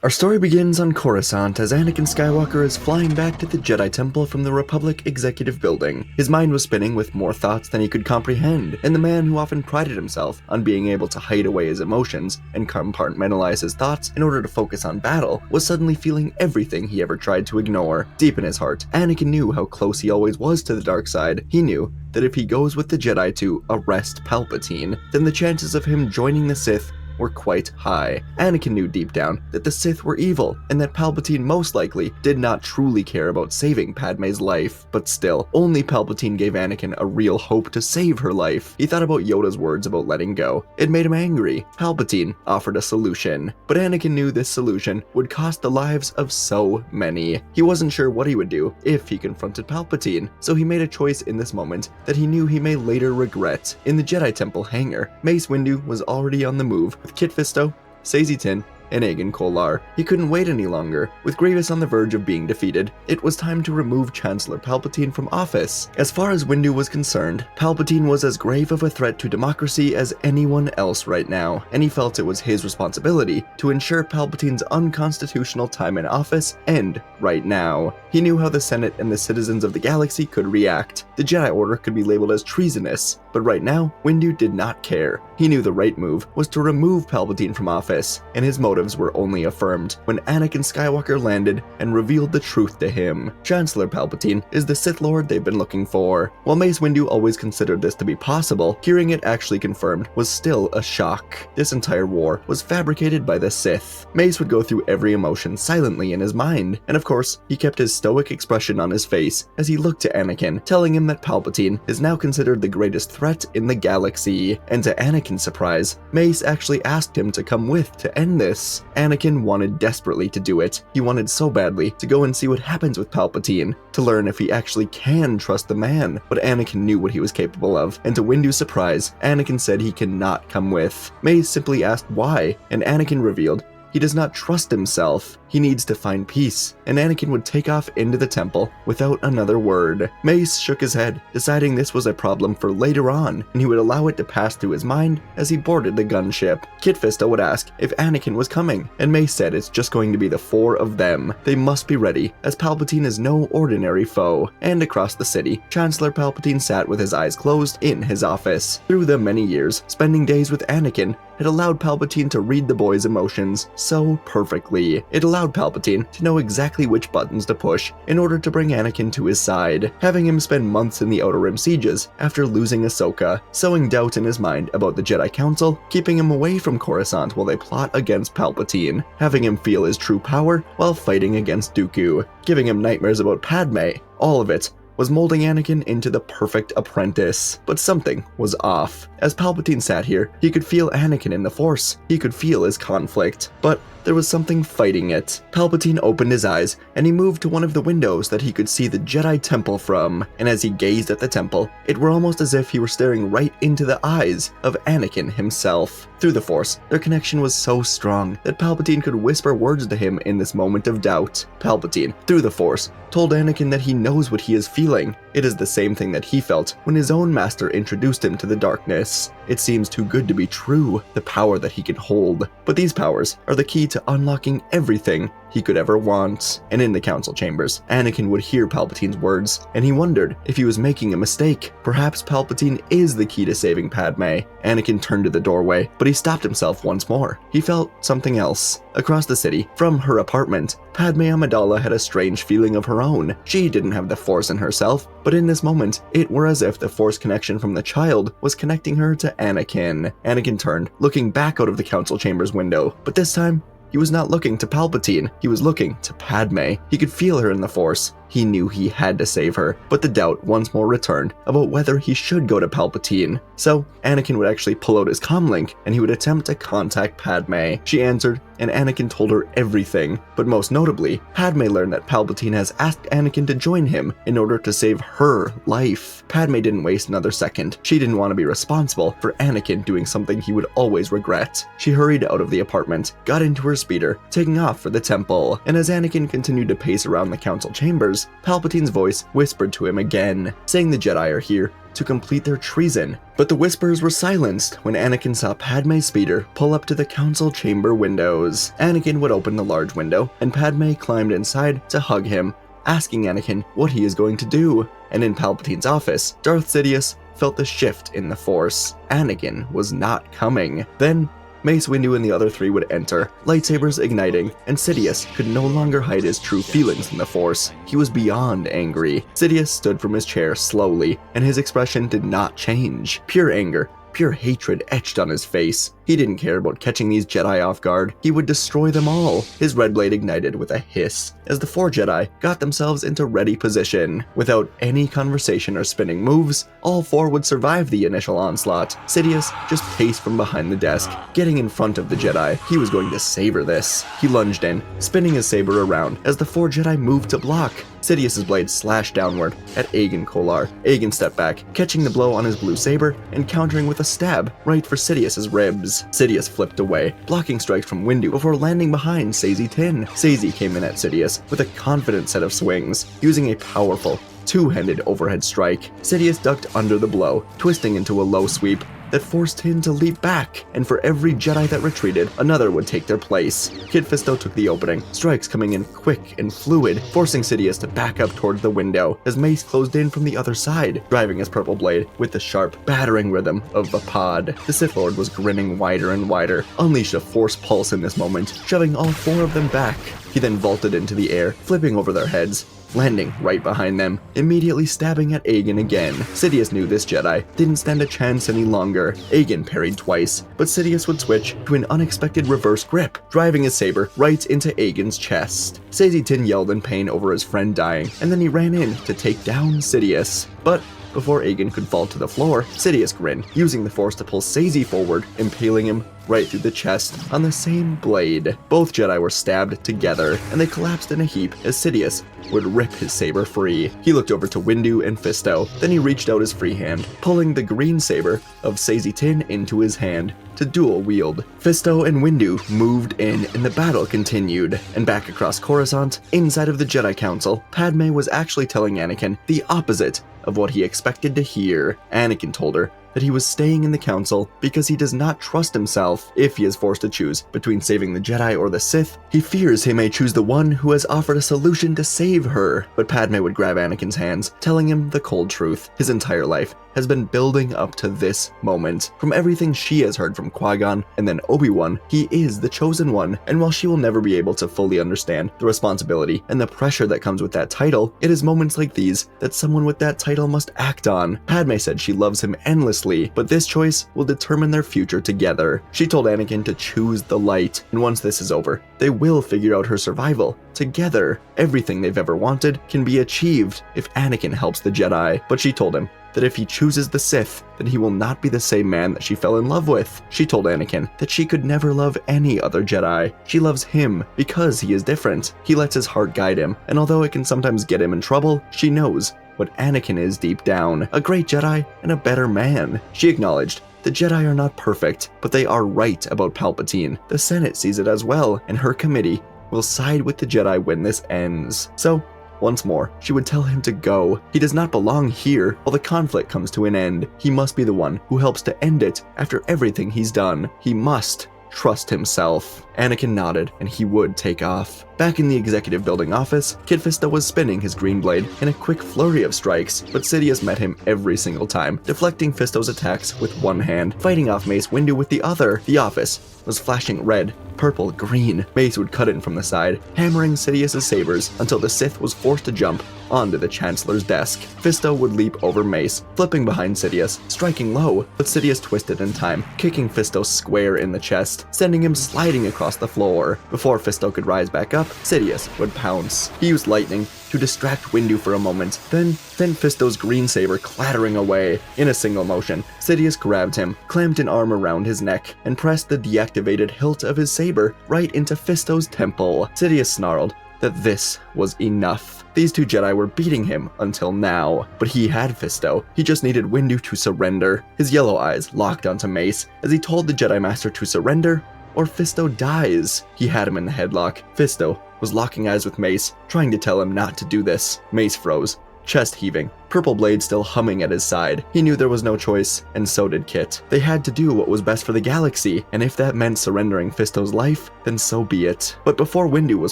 Our story begins on Coruscant as Anakin Skywalker is flying back to the Jedi Temple from the Republic Executive Building. His mind was spinning with more thoughts than he could comprehend, and the man who often prided himself on being able to hide away his emotions and compartmentalize his thoughts in order to focus on battle was suddenly feeling everything he ever tried to ignore. Deep in his heart, Anakin knew how close he always was to the dark side. He knew that if he goes with the Jedi to arrest Palpatine, then the chances of him joining the Sith were quite high. Anakin knew deep down that the Sith were evil, and that Palpatine most likely did not truly care about saving Padme's life. But still, only Palpatine gave Anakin a real hope to save her life. He thought about Yoda's words about letting go. It made him angry. Palpatine offered a solution, but Anakin knew this solution would cost the lives of so many. He wasn't sure what he would do if he confronted Palpatine, so he made a choice in this moment that he knew he may later regret. In the Jedi Temple hangar, Mace Windu was already on the move, with Kit Fisto, Saesee Tiin, and Aegon Kolar. He couldn't wait any longer. With Grievous on the verge of being defeated, it was time to remove Chancellor Palpatine from office. As far as Windu was concerned, Palpatine was as grave of a threat to democracy as anyone else right now, and he felt it was his responsibility to ensure Palpatine's unconstitutional time in office end right now. He knew how the Senate and the citizens of the galaxy could react. The Jedi Order could be labeled as treasonous, but right now, Windu did not care. He knew the right move was to remove Palpatine from office, and his motives were only affirmed when Anakin Skywalker landed and revealed the truth to him. Chancellor Palpatine is the Sith Lord they've been looking for. While Mace Windu always considered this to be possible, hearing it actually confirmed was still a shock. This entire war was fabricated by the Sith. Mace would go through every emotion silently in his mind, and of course, he kept his stoic expression on his face as he looked to Anakin, telling him that Palpatine is now considered the greatest threat in the galaxy. And to Anakin's surprise, Mace actually asked him to come with to end this. Anakin wanted desperately to do it. He wanted so badly to go and see what happens with Palpatine, to learn if he actually can trust the man. But Anakin knew what he was capable of, and to Windu's surprise, Anakin said he cannot come with. Mace simply asked why, and Anakin revealed he does not trust himself. He needs to find peace, and Anakin would take off into the temple without another word. Mace shook his head, deciding this was a problem for later on, and he would allow it to pass through his mind as he boarded the gunship. Kit Fisto would ask if Anakin was coming, and Mace said it's just going to be the four of them. They must be ready, as Palpatine is no ordinary foe. And across the city, Chancellor Palpatine sat with his eyes closed in his office. Through the many years, spending days with Anakin had allowed Palpatine to read the boy's emotions so perfectly. It allowed Palpatine to know exactly which buttons to push in order to bring Anakin to his side, having him spend months in the Outer Rim sieges after losing Ahsoka, sowing doubt in his mind about the Jedi Council, keeping him away from Coruscant while they plot against Palpatine, having him feel his true power while fighting against Dooku, giving him nightmares about Padme. All of it was molding Anakin into the perfect apprentice. But something was off. As Palpatine sat here, he could feel Anakin in the Force. He could feel his conflict, but there was something fighting it. Palpatine opened his eyes, and he moved to one of the windows that he could see the Jedi Temple from, and as he gazed at the temple, it were almost as if he were staring right into the eyes of Anakin himself. Through the Force, their connection was so strong that Palpatine could whisper words to him in this moment of doubt. Palpatine, through the Force, told Anakin that he knows what he is feeling. It is the same thing that he felt when his own master introduced him to the darkness. It seems too good to be true, the power that he can hold. But these powers are the key to unlocking everything he could ever want. And in the council chambers, Anakin would hear Palpatine's words, and he wondered if he was making a mistake. Perhaps Palpatine is the key to saving Padme. Anakin turned to the doorway, but he stopped himself once more. He felt something else. Across the city, from her apartment, Padme Amidala had a strange feeling of her own. She didn't have the Force in herself, but in this moment, it were as if the Force connection from the child was connecting her to Anakin. Anakin turned, looking back out of the council chamber's window, but this time, he was not looking to Palpatine, he was looking to Padme. He could feel her in the Force. He knew he had to save her, but the doubt once more returned about whether he should go to Palpatine. So, Anakin would actually pull out his comlink, and he would attempt to contact Padme. She answered, and Anakin told her everything, but most notably, Padme learned that Palpatine has asked Anakin to join him in order to save her life. Padme didn't waste another second. She didn't want to be responsible for Anakin doing something he would always regret. She hurried out of the apartment, got into her speeder, taking off for the temple, and as Anakin continued to pace around the council chambers, lightsabers, Palpatine's voice whispered to him again, saying the Jedi are here to complete their treason. But the whispers were silenced when Anakin saw Padme's speeder pull up to the council chamber windows. Anakin would open the large window, and Padme climbed inside to hug him, asking Anakin what he is going to do. And in Palpatine's office, Darth Sidious felt the shift in the Force. Anakin was not coming. Then Mace Windu and the other three would enter, lightsabers igniting, and Sidious could no longer hide his true feelings in the Force. He was beyond angry. Sidious stood from his chair slowly, and his expression did not change. Pure anger, pure hatred etched on his face. He didn't care about catching these Jedi off guard. He would destroy them all. His red blade ignited with a hiss as the 4 Jedi got themselves into ready position. Without any conversation or spinning moves, all 4 would survive the initial onslaught. Sidious just paced from behind the desk, getting in front of the Jedi. He was going to savor this. He lunged in, spinning his saber around as the 4 Jedi moved to block. Sidious's blade slashed downward at Aegon Kolar. Aegon stepped back, catching the blow on his blue saber and countering with a stab right for Sidious's ribs. Sidious flipped away, blocking strikes from Windu before landing behind Saesee Tiin. Saesee came in at Sidious with a confident set of swings, using a powerful two-handed overhead strike. Sidious ducked under the blow, twisting into a low sweep that forced him to leap back, and for every Jedi that retreated, another would take their place. Kit Fisto took the opening, strikes coming in quick and fluid, forcing Sidious to back up towards the window as Mace closed in from the other side, driving his purple blade with the sharp, battering rhythm of the pod. The Sith Lord was grinning wider and wider, unleashed a force pulse in this moment, shoving all 4 of them back. He then vaulted into the air, flipping over their heads, landing right behind them, immediately stabbing at Aegon again. Sidious knew this Jedi didn't stand a chance any longer. Aegon parried twice, but Sidious would switch to an unexpected reverse grip, driving his saber right into Aegon's chest. Saesee Tiin yelled in pain over his friend dying, and then he ran in to take down Sidious. But before Aegon could fall to the floor, Sidious grinned, using the Force to pull Saesee forward, impaling him right through the chest on the same blade. Both Jedi were stabbed together, and they collapsed in a heap as Sidious would rip his saber free. He looked over to Windu and Fisto, then he reached out his free hand, pulling the green saber of Saesee Tiin into his hand to dual wield. Fisto and Windu moved in, and the battle continued. And back across Coruscant, inside of the Jedi Council, Padme was actually telling Anakin the opposite of what he expected to hear. Anakin told her that he was staying in the council because he does not trust himself. If he is forced to choose between saving the Jedi or the Sith, he fears he may choose the one who has offered a solution to save her. But Padme would grab Anakin's hands, telling him the cold truth. His entire life has been building up to this moment. From everything she has heard from Qui-Gon and then Obi-Wan, he is the chosen one, and while she will never be able to fully understand the responsibility and the pressure that comes with that title, it is moments like these that someone with that title must act on. Padme said she loves him endlessly, but this choice will determine their future together. She told Anakin to choose the light, and once this is over, they will figure out her survival together. Everything they've ever wanted can be achieved if Anakin helps the Jedi, but she told him that if he chooses the Sith, then he will not be the same man that she fell in love with. She told Anakin that she could never love any other Jedi. She loves him because he is different. He lets his heart guide him, and although it can sometimes get him in trouble, she knows what Anakin is deep down, a great Jedi and a better man. She acknowledged the Jedi are not perfect, but they are right about Palpatine. The Senate sees it as well, and her committee will side with the Jedi when this ends. So, once more, she would tell him to go. He does not belong here while the conflict comes to an end. He must be the one who helps to end it after everything he's done. He must trust himself. Anakin nodded, and he would take off. Back in the executive building office, Kit Fisto was spinning his green blade in a quick flurry of strikes, but Sidious met him every single time, deflecting Fisto's attacks with one hand, fighting off Mace Windu with the other. The office was flashing red, purple, green. Mace would cut in from the side, hammering Sidious's sabers until the Sith was forced to jump onto the Chancellor's desk. Fisto would leap over Mace, flipping behind Sidious, striking low, but Sidious twisted in time, kicking Fisto square in the chest, sending him sliding across the floor. Before Fisto could rise back up, Sidious would pounce. He used lightning to distract Windu for a moment, then sent Fisto's green saber clattering away. In a single motion, Sidious grabbed him, clamped an arm around his neck, and pressed the deactivated hilt of his saber right into Fisto's temple. Sidious snarled that this was enough. These 2 Jedi were beating him until now, but he had Fisto. He just needed Windu to surrender. His yellow eyes locked onto Mace as he told the Jedi Master to surrender or Fisto dies. He had him in the headlock. Fisto was locking eyes with Mace, trying to tell him not to do this. Mace froze, chest heaving, purple blade still humming at his side. He knew there was no choice, and so did Kit. They had to do what was best for the galaxy, and if that meant surrendering Fisto's life, then so be it. But before Windu was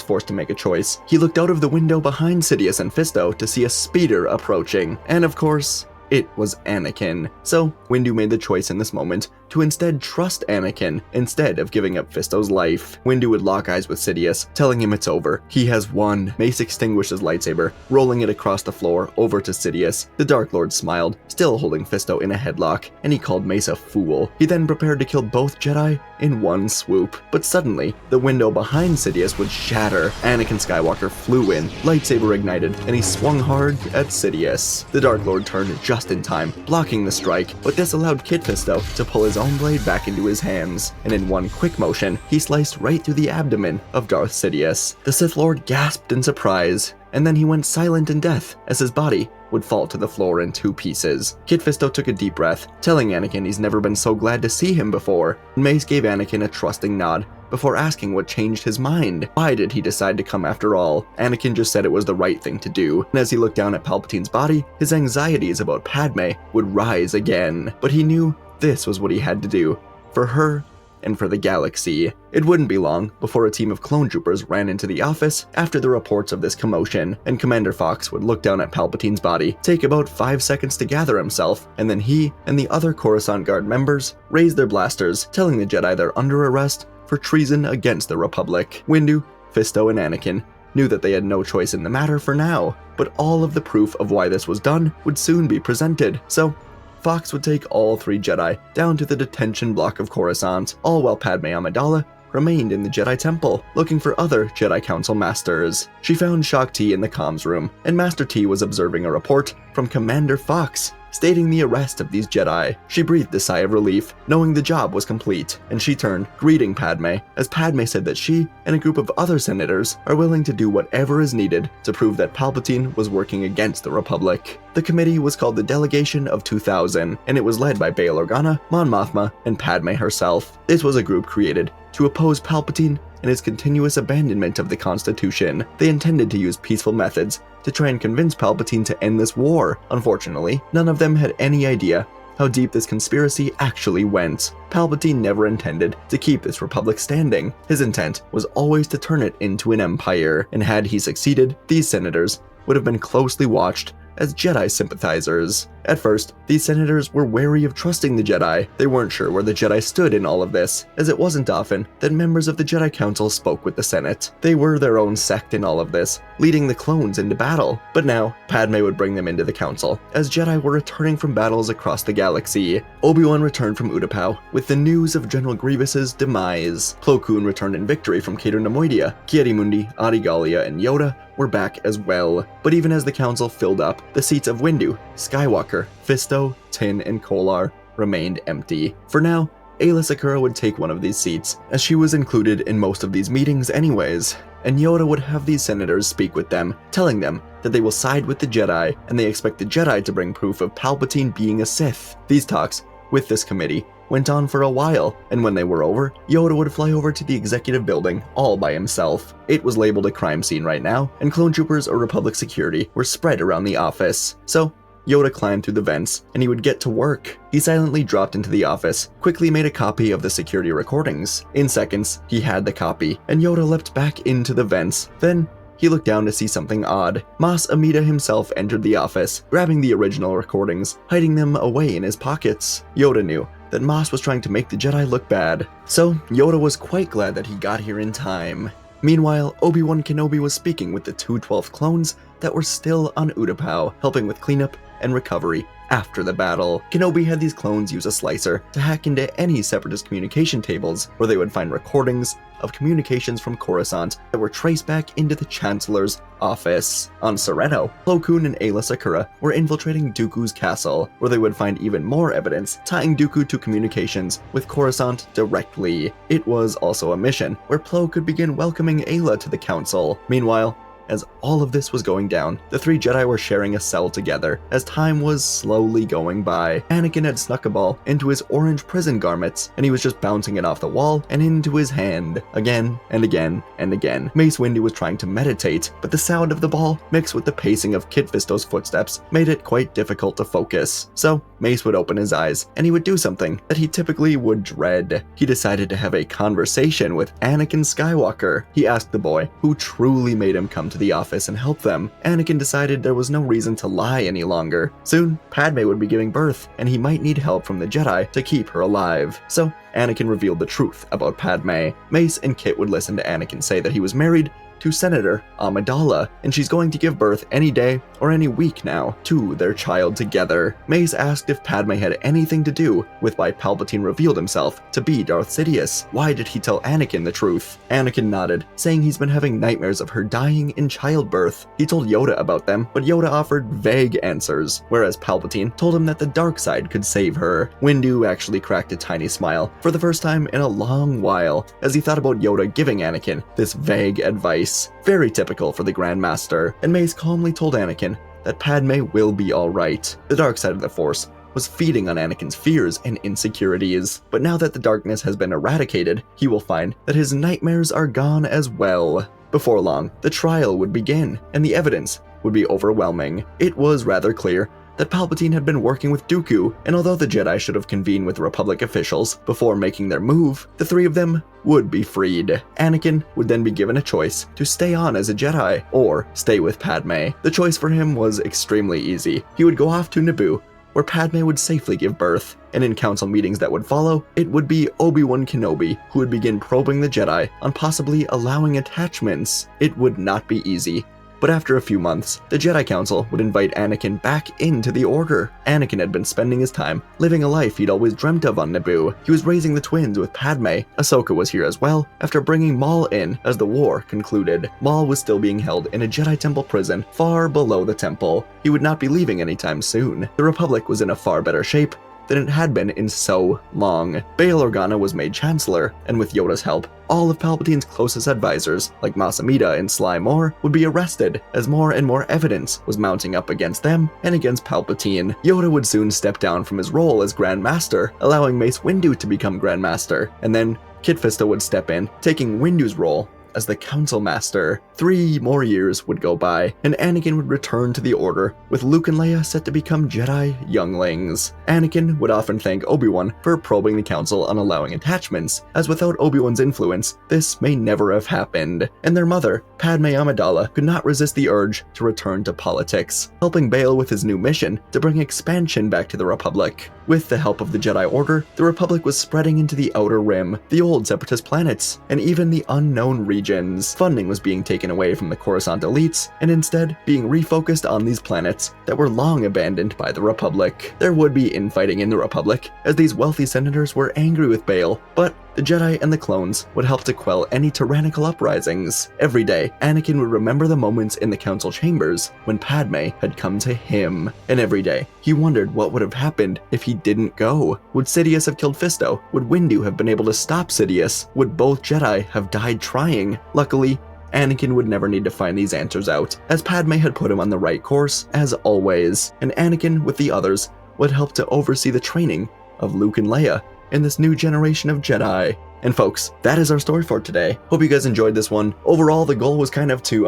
forced to make a choice, he looked out of the window behind Sidious and Fisto to see a speeder approaching. And of course, it was Anakin. So Windu made the choice in this moment to instead trust Anakin instead of giving up Fisto's life. Windu would lock eyes with Sidious, telling him it's over. He has won. Mace extinguished his lightsaber, rolling it across the floor over to Sidious. The Dark Lord smiled, still holding Fisto in a headlock, and he called Mace a fool. He then prepared to kill both Jedi in one swoop. But suddenly, the window behind Sidious would shatter. Anakin Skywalker flew in, lightsaber ignited, and he swung hard at Sidious. The Dark Lord turned just in time, blocking the strike, but this allowed Kit Fisto to pull his own blade back into his hands, and in one quick motion, he sliced right through the abdomen of Darth Sidious. The Sith Lord gasped in surprise, and then he went silent in death as his body would fall to the floor in 2 pieces. Kit Fisto took a deep breath, telling Anakin he's never been so glad to see him before. Mace gave Anakin a trusting nod before asking what changed his mind. Why did he decide to come after all? Anakin just said it was the right thing to do, and as he looked down at Palpatine's body, his anxieties about Padme would rise again. But he knew this was what he had to do, for her and for the galaxy. It wouldn't be long before a team of clone troopers ran into the office after the reports of this commotion, and Commander Fox would look down at Palpatine's body, take about 5 seconds to gather himself, and then he and the other Coruscant Guard members raised their blasters, telling the Jedi they're under arrest for treason against the Republic. Windu, Fisto, and Anakin knew that they had no choice in the matter for now, but all of the proof of why this was done would soon be presented. So Fox would take all 3 Jedi down to the detention block of Coruscant, all while Padme Amidala remained in the Jedi Temple, looking for other Jedi Council masters. She found Shaak Ti in the comms room, and Master T was observing a report from Commander Fox, stating the arrest of these Jedi. She breathed a sigh of relief, knowing the job was complete, and she turned, greeting Padme, as Padme said that she and a group of other senators are willing to do whatever is needed to prove that Palpatine was working against the Republic. The committee was called the Delegation of 2000, and it was led by Bail Organa, Mon Mothma, and Padme herself. This was a group created to oppose Palpatine and his continuous abandonment of the Constitution. They intended to use peaceful methods to try and convince Palpatine to end this war. Unfortunately, none of them had any idea how deep this conspiracy actually went. Palpatine never intended to keep this republic standing. His intent was always to turn it into an empire, and had he succeeded, these senators would have been closely watched as Jedi sympathizers. At first, these senators were wary of trusting the Jedi. They weren't sure where the Jedi stood in all of this, as it wasn't often that members of the Jedi Council spoke with the Senate. They were their own sect in all of this, leading the clones into battle. But now, Padme would bring them into the Council, as Jedi were returning from battles across the galaxy. Obi-Wan returned from Utapau with the news of General Grievous's demise. Plo Koon returned in victory from Cater Nemoidia. Ki-Adi-Mundi, Adi Gallia, and Yoda were back as well. But even as the council filled up, the seats of Windu, Skywalker, Fisto, Tin, and Kolar remained empty. For now, Aayla Secura would take one of these seats, as she was included in most of these meetings anyways, and Yoda would have these senators speak with them, telling them that they will side with the Jedi, and they expect the Jedi to bring proof of Palpatine being a Sith. These talks with this committee went on for a while, and when they were over, Yoda would fly over to the executive building all by himself. It was labeled a crime scene right now, and clone troopers or Republic security were spread around the office. So Yoda climbed through the vents, and he would get to work. He silently dropped into the office, quickly made a copy of the security recordings. In seconds, he had the copy, and Yoda leapt back into the vents. Then he looked down to see something odd. Mas Amida himself entered the office, grabbing the original recordings, hiding them away in his pockets. Yoda knew that Mas was trying to make the Jedi look bad, so Yoda was quite glad that he got here in time. Meanwhile, Obi-Wan Kenobi was speaking with the 212th clones that were still on Utapau, helping with cleanup and recovery after the battle. Kenobi had these clones use a slicer to hack into any separatist communication tables, where they would find recordings of communications from Coruscant that were traced back into the Chancellor's office. On Sereno, Plo Koon and Aayla Secura were infiltrating Dooku's castle, where they would find even more evidence tying Dooku to communications with Coruscant directly. It was also a mission where Plo could begin welcoming Aayla to the council. Meanwhile, as all of this was going down, the three Jedi were sharing a cell together as time was slowly going by. Anakin had snuck a ball into his orange prison garments, and he was just bouncing it off the wall and into his hand, again and again and again. Mace Windu was trying to meditate, but the sound of the ball, mixed with the pacing of Kit Fisto's footsteps, made it quite difficult to focus. So Mace would open his eyes, and he would do something that he typically would dread. He decided to have a conversation with Anakin Skywalker. He asked the boy who truly made him come to the office and help them. Anakin decided there was no reason to lie any longer. Soon, Padme would be giving birth, and he might need help from the Jedi to keep her alive. So Anakin revealed the truth about Padme. Mace and Kit would listen to Anakin say that he was married to Senator Amidala, and she's going to give birth any day or any week now to their child together. Mace asked if Padme had anything to do with why Palpatine revealed himself to be Darth Sidious. Why did he tell Anakin the truth? Anakin nodded, saying he's been having nightmares of her dying in childbirth. He told Yoda about them, but Yoda offered vague answers, whereas Palpatine told him that the dark side could save her. Windu actually cracked a tiny smile for the first time in a long while as he thought about Yoda giving Anakin this vague advice. Very typical for the Grand Master, and Mace calmly told Anakin that Padme will be alright. The dark side of the Force was feeding on Anakin's fears and insecurities, but now that the darkness has been eradicated, he will find that his nightmares are gone as well. Before long, the trial would begin, and the evidence would be overwhelming. It was rather clear that Palpatine had been working with Dooku, and although the Jedi should have convened with Republic officials before making their move, the three of them would be freed. Anakin would then be given a choice to stay on as a Jedi or stay with Padme. The choice for him was extremely easy. He would go off to Naboo, where Padme would safely give birth, and in council meetings that would follow, it would be Obi-Wan Kenobi who would begin probing the Jedi on possibly allowing attachments. It would not be easy. But after a few months, the Jedi Council would invite Anakin back into the Order. Anakin had been spending his time living a life he'd always dreamt of on Naboo. He was raising the twins with Padme. Ahsoka was here as well, after bringing Maul in as the war concluded. Maul was still being held in a Jedi Temple prison far below the temple. He would not be leaving anytime soon. The Republic was in a far better shape than it had been in so long. Bail Organa was made Chancellor, and with Yoda's help, all of Palpatine's closest advisors, like Mas Amedda and Sly Moore, would be arrested as more and more evidence was mounting up against them and against Palpatine. Yoda would soon step down from his role as Grand Master, allowing Mace Windu to become Grand Master, and then Kit Fisto would step in, taking Windu's role as the Council Master. 3 more years would go by, and Anakin would return to the Order, with Luke and Leia set to become Jedi younglings. Anakin would often thank Obi-Wan for probing the Council on allowing attachments, as without Obi-Wan's influence, this may never have happened. And their mother, Padme Amidala, could not resist the urge to return to politics, helping Bail with his new mission to bring expansion back to the Republic. With the help of the Jedi Order, the Republic was spreading into the Outer Rim, the old Separatist planets, and even the unknown regions. Funding was being taken away from the Coruscant elites, and instead being refocused on these planets that were long abandoned by the Republic. There would be infighting in the Republic, as these wealthy senators were angry with Bail, but the Jedi and the clones would help to quell any tyrannical uprisings. Every day, Anakin would remember the moments in the council chambers when Padme had come to him. And every day, he wondered what would have happened if he didn't go. Would Sidious have killed Fisto? Would Windu have been able to stop Sidious? Would both Jedi have died trying? Luckily, Anakin would never need to find these answers out, as Padme had put him on the right course, as always. And Anakin, with the others, would help to oversee the training of Luke and Leia in this new generation of Jedi. And folks, that is our story for today. Hope you guys enjoyed this one. Overall, the goal was kind of to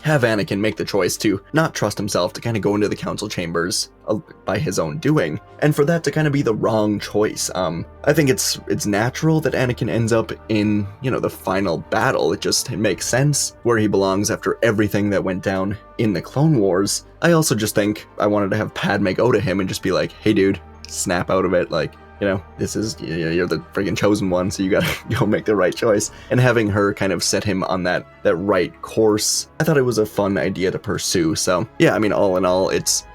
have Anakin make the choice to not trust himself, to kind of go into the council chambers by his own doing, and for that to kind of be the wrong choice. I think it's natural that Anakin ends up in, the final battle. It makes sense where he belongs after everything that went down in the Clone Wars. I also just think I wanted to have Padme go to him and just be like, hey dude, snap out of it, like, this is, you're the friggin' chosen one, so you gotta go make the right choice. And having her kind of set him on that right course, I thought it was a fun idea to pursue. So yeah, I mean, all in all, it's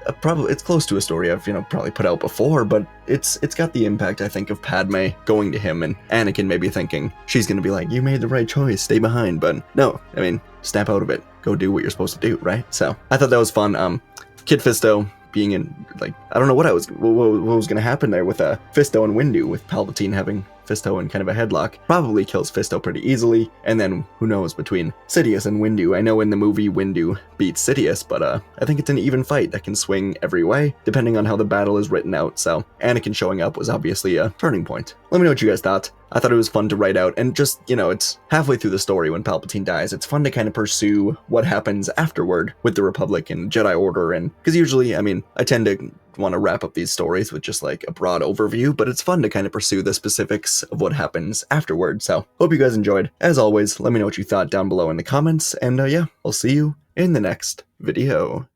close to a story I've, probably put out before, but it's got the impact, I think, of Padme going to him and Anakin maybe thinking she's gonna be like, you made the right choice, stay behind. But no, I mean, snap out of it, go do what you're supposed to do, right? So I thought that was fun. Kit Fisto, being in, like, I don't know what was gonna happen there with Fisto and Windu, with Palpatine having Fisto in kind of a headlock. Probably kills Fisto pretty easily, and then who knows between Sidious and Windu. I know in the movie Windu beats Sidious, but I think it's an even fight that can swing every way, depending on how the battle is written out, so Anakin showing up was obviously a turning point. Let me know what you guys thought. I thought it was fun to write out, and just, you know, it's halfway through the story when Palpatine dies. It's fun to kind of pursue what happens afterward with the Republic and Jedi Order, and because usually, I mean, I tend to want to wrap up these stories with just like a broad overview, but it's fun to kind of pursue the specifics of what happens afterward. So hope you guys enjoyed. As always, let me know what you thought down below in the comments, and yeah, I'll see you in the next video.